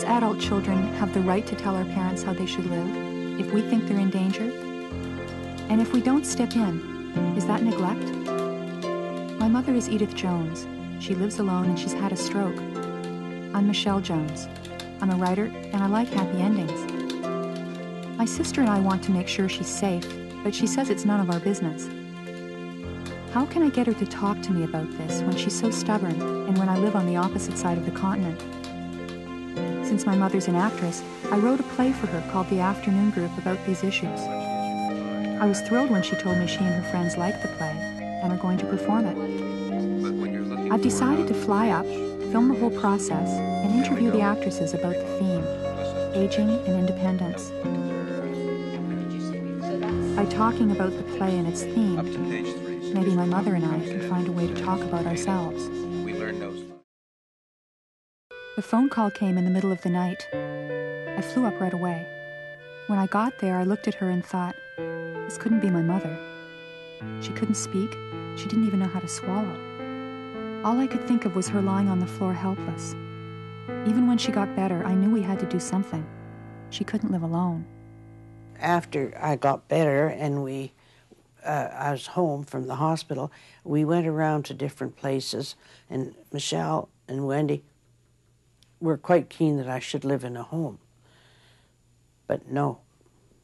as adult children, have the right to tell our parents how they should live if we think they're in danger? And if we don't step in, is that neglect? My mother is Edith Jones. She lives alone and she's had a stroke. I'm Michelle Jones. I'm a writer and I like happy endings. My sister and I want to make sure she's safe, but she says it's none of our business. How can I get her to talk to me about this when she's so stubborn and when I live on the opposite side of the continent? Since my mother's an actress, I wrote a play for her called The Afternoon Group about these issues. I was thrilled when she told me she and her friends liked the play and are going to perform it. I've decided to fly up, film the whole process, and interview the actresses about the theme, aging and independence. By talking about the play and its theme, maybe my mother and I can find a way to talk about ourselves. The phone call came in the middle of the night. I flew up right away. When I got there, I looked at her and thought, this couldn't be my mother. She couldn't speak. She didn't even know how to swallow. All I could think of was her lying on the floor helpless. Even when she got better, I knew we had to do something. She couldn't live alone. After I got better and I was home from the hospital, we went around to different places, and Michelle and Wendy were quite keen that I should live in a home. But no,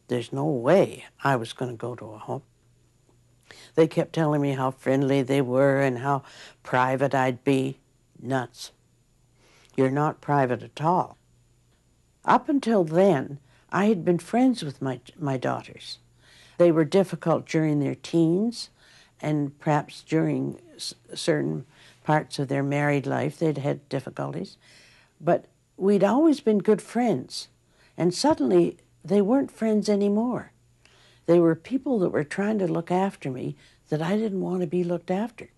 there's no way I was going to go to a home. They kept telling me how friendly they were and how private I'd be. Nuts. You're not private at all. Up until then, I had been friends with my daughters. They were difficult during their teens, and perhaps during certain parts of their married life they'd had difficulties. But we'd always been good friends, and suddenly they weren't friends anymore. They were people that were trying to look after me that I didn't want to be looked after.